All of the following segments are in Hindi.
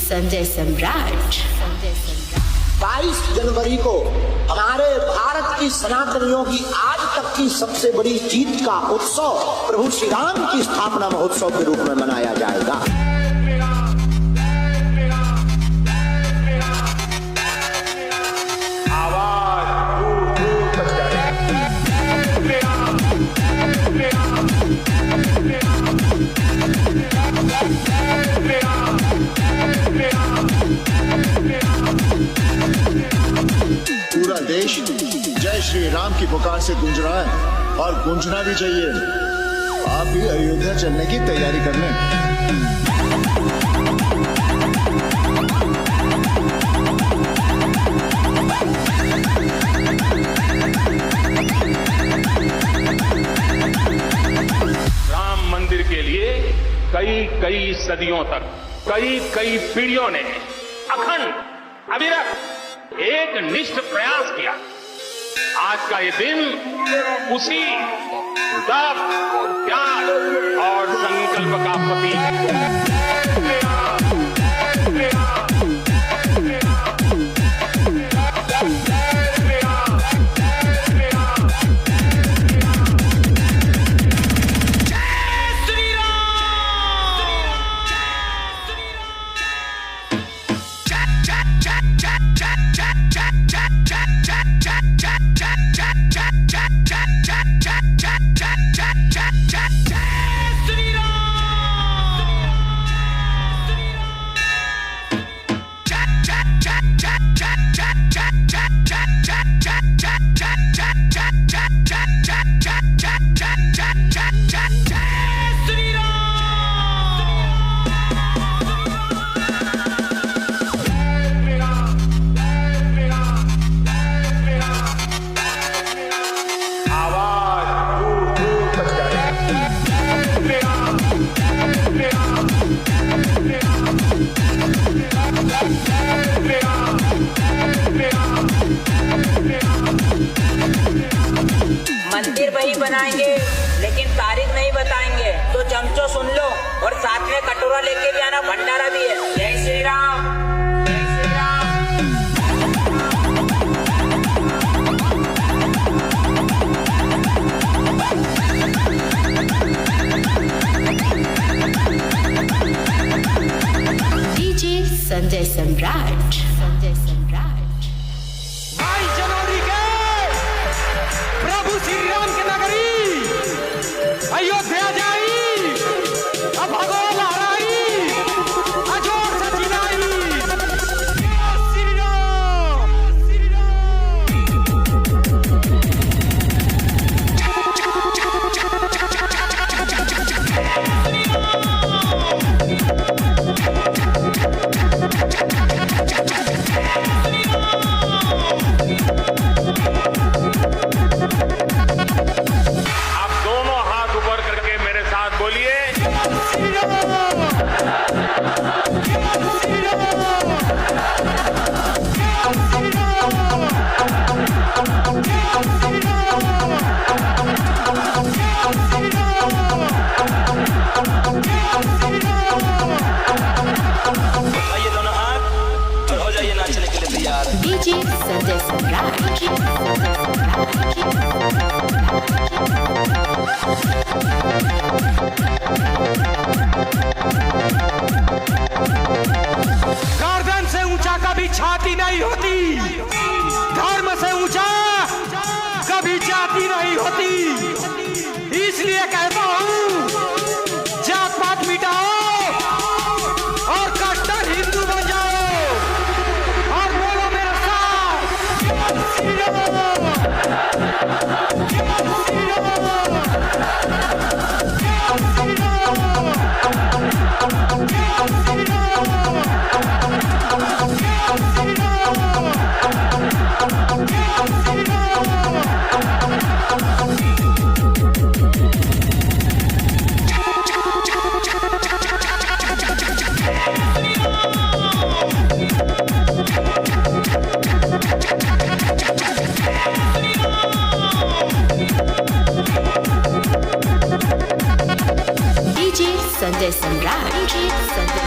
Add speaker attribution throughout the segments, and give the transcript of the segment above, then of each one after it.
Speaker 1: संजय सम्राट।
Speaker 2: 22 जनवरी को हमारे भारत की सनातनियों की आज तक की सबसे बड़ी जीत का उत्सव प्रभु श्री राम की स्थापना महोत्सव के रूप में मनाया जाएगा। पूरा देश जय श्री राम की पुकार से गूंज रहा है और गूंजना भी चाहिए। आप भी अयोध्या चलने की तैयारी कर लें।
Speaker 3: राम मंदिर के लिए कई सदियों तक कई पीढ़ियों ने अखंड अविरत एक निष्ठ प्रयास किया। आज का ये दिन उसी तप, त्याग और संकल्प का प्रतीक है।
Speaker 4: मंदिर वही बनाएंगे लेकिन तारीख नहीं बताएंगे, तो चमचो सुन लो और साथ में कटोरा लेके भी आना, भंडारा भी है। जय श्री राम, जय श्री राम।
Speaker 1: डीजे संजय सम्राट। संजय सम्राट।
Speaker 5: 22 जनवरी के प्रभु श्री राम की नगरी अयोध्या जाई, अब भगवान हराई, अजोर सचिनाई। श्री राम, श्री
Speaker 3: आप दोनों हाथ ऊपर करके मेरे साथ बोलिए,
Speaker 6: ये दोनों हाथ और हो जाइए नाचने के लिए तैयार।
Speaker 1: डीजे संजय सम्राट।
Speaker 5: गर्दन से ऊंचा कभी छाती नहीं होती, धर्म से ऊंचा कभी जाति नहीं होती। इसलिए कहता हूँ जात पात मिटाओ और कट्टर हिंदू बन जाओ और बोलो मेरे साथ श्री राम, श्री राम, श्री
Speaker 1: संजय सम्राट डीजे संजय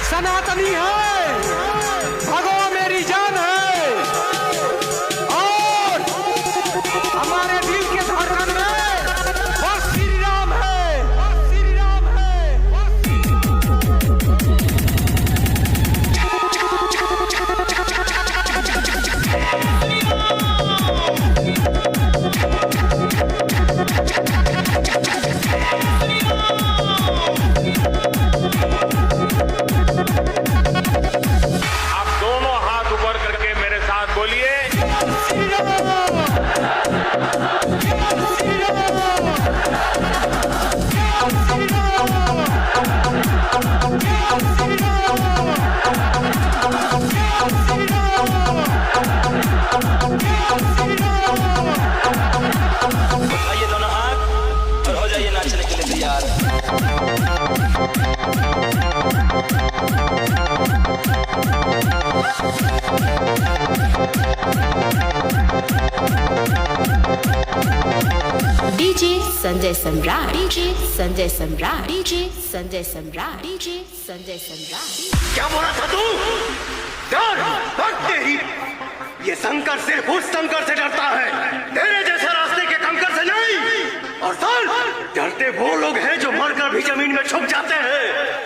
Speaker 5: सनातनी है, भगवान मेरी जान है और हमारे दिल के धड़कन में बस श्री राम है, बस श्री राम है,
Speaker 3: आप दोनों हाथ ऊपर करके मेरे साथ बोलिए,
Speaker 6: उठाइए दोनों हाथ और हो जाइए नाचने के लिए तैयार।
Speaker 1: डीजे संजय सम्राट डीजे संजय सम्राट डीजे संजय सम्राट डीजे संजय सम्राट।
Speaker 7: क्या बोला था तू? डर भक्त तेरी। ये शंकर सिर्फ उस शंकर से डरता है, तेरे जैसे रास्ते के कंकर से नहीं। और सर, डरते वो लोग हैं जो मरकर भी जमीन में छुप जाते हैं।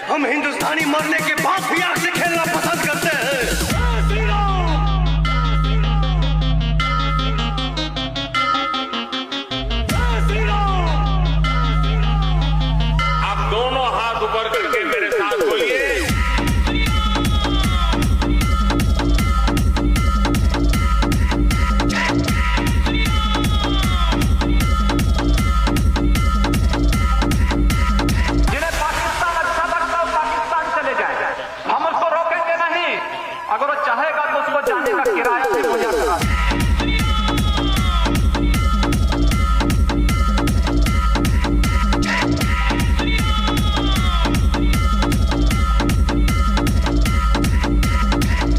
Speaker 7: हम हिंदुस्तानी मरने के बाद भी आग से खेलना पसंद करते हैं।
Speaker 3: आप दोनों हाथ ऊपर करके मेरे साथ बोलिए,
Speaker 8: जिन्हें पाकिस्तान अच्छा लगता है पाकिस्तान चले जाए, हम उसको रोकेंगे नहीं। अगर वो चाहेगा तो उसको जाने का किराया भी मुहैया करा दें।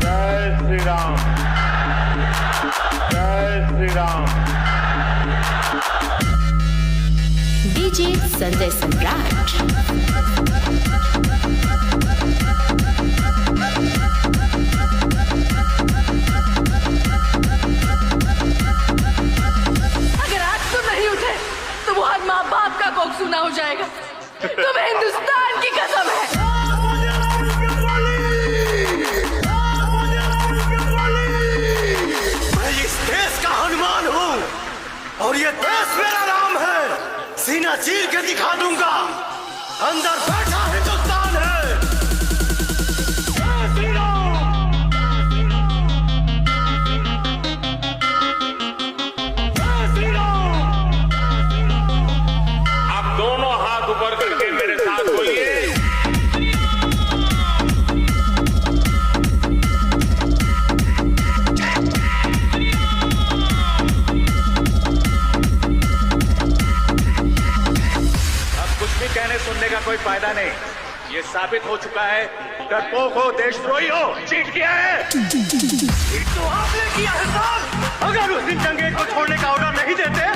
Speaker 3: जय श्री राम, जय श्री राम।
Speaker 1: डीजे संजय सम्राट
Speaker 9: अगर आज तुम नहीं उठे तो वो आज माँ बाप का कोख सुना हो जाएगा। तुम्हें हिंदुस्तान की कसम है।
Speaker 7: मैं इस देश का हनुमान हूँ और ये देश मेरा नाम है। सीना चीर के दिखा दूंगा, अंदर बैठा हिंदुस्तान है।
Speaker 3: आप दोनों हाथ ऊपर करके मेरे साथ बोलिए,
Speaker 8: अब कुछ भी कहने सुनने का कोई फायदा नहीं। ये साबित हो चुका है, डरपोक हो, देशद्रोही हो, चीट किया है।
Speaker 7: तो आपने किया है सर। अगर उस दिन जंगेज को छोड़ने का ऑर्डर नहीं देते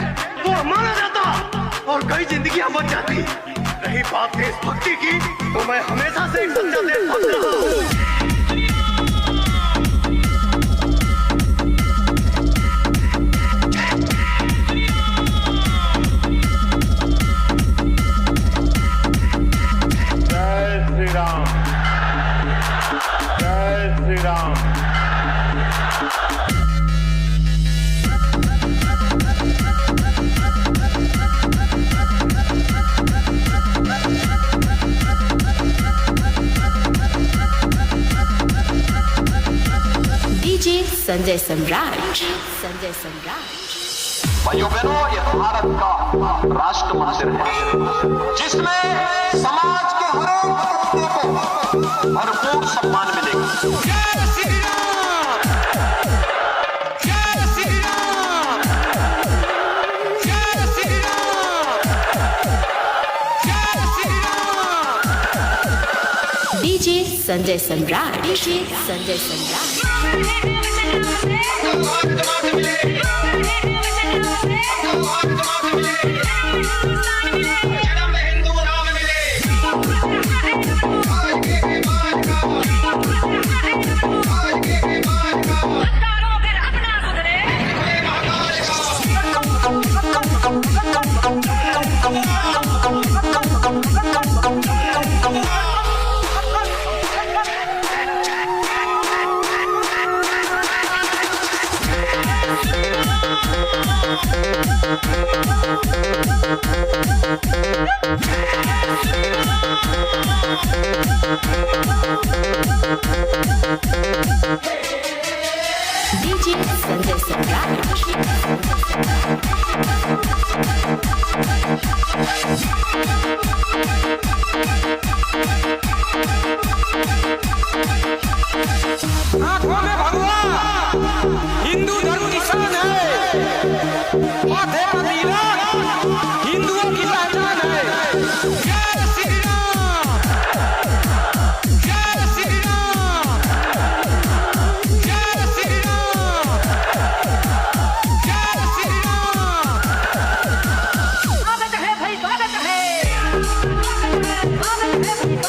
Speaker 7: तो मारा जाता और कई जिंदगियां बच जाती। रही बात देशभक्ति की, तो मैं हमेशा से एक सच्चा देशभक्त रहा हूं।
Speaker 3: जय श्री राम, जय श्री राम।
Speaker 1: डीजे संजय सम्राट संजय सम्राट।
Speaker 8: भाइयों बहनों, ये भारत का राष्ट्र मंदिर है जिसमें समाज के हर एक व्यक्ति को भरपूर सम्मान मिलेगा।
Speaker 5: जय श्री राम, जय श्री राम, जय श्री राम, जय श्री राम।
Speaker 1: डीजे संजय सम्राट, डीजे संजय सम्राट। डीजे संजय सम्राट।
Speaker 5: आंखों में भगवा हिंदू धर्म की शान है, माथे पर तिलक हिंदुओं की पहचान है। जय श्री राम, जय श्री राम, जय श्री राम, जय श्री राम।
Speaker 9: स्वागत है भाई, स्वागत है, स्वागत है भाई,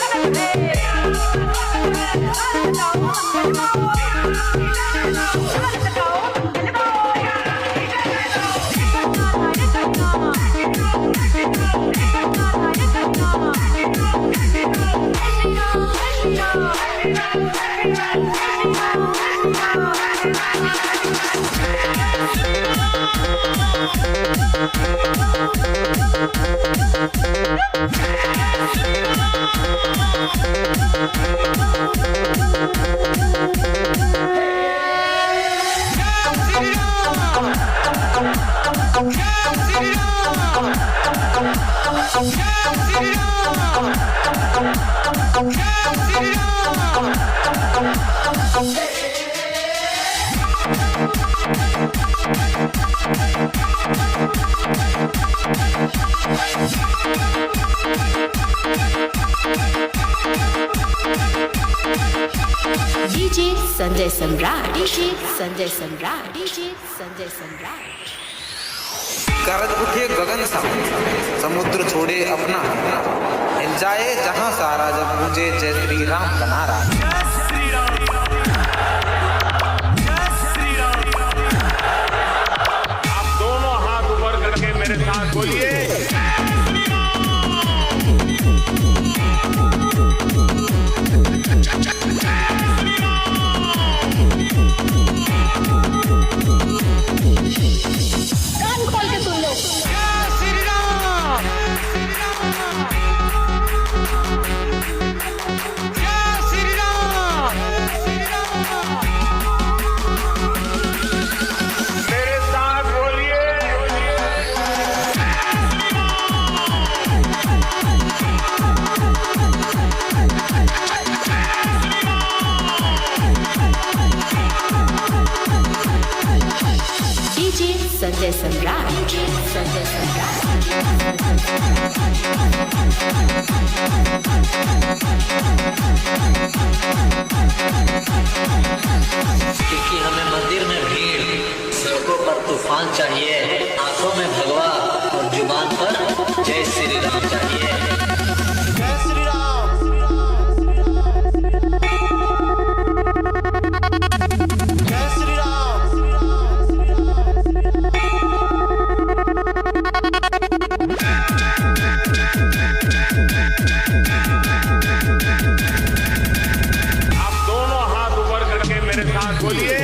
Speaker 1: डीजे संजय सम्राट, डीजे संजय सम्राट, डीजे संजय सम्राट।
Speaker 10: गरज उठे गगन सा, समुद्र छोड़े अपना, हिल जाए जहां सारा जब मुझे जय श्री राम का नारा।
Speaker 3: आप दोनों हाथ ऊपर करके मेरे साथ बोलिए,
Speaker 1: संजय सम्राट, डीजे संजय सम्राट।
Speaker 11: क्योंकि हमें मंदिर में भीड़, सड़कों पर तूफान चाहिए, आंखों में भगवा और जुबान पर जय श्री राम चाहिए।
Speaker 2: जय श्री राम, जय श्री राम।
Speaker 3: आप दोनों हाथ ऊपर करके मेरे साथ बोलिए,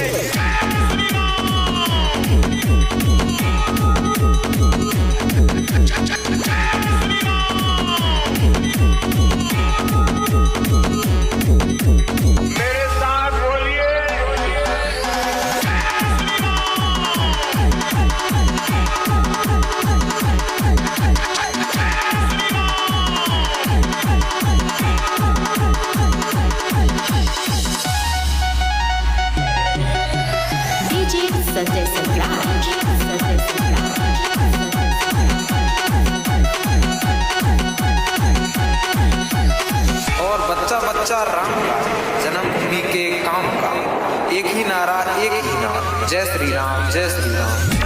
Speaker 3: मेरे साथ बोलिए,
Speaker 1: डीजे संजय सम्राट, संजय सम्राट।
Speaker 10: और बच्चा बच्चा प्रचार राम का, जन्मभूमि के काम का, एक ही नारा एक ही नाम, जय श्री राम जय श्री राम।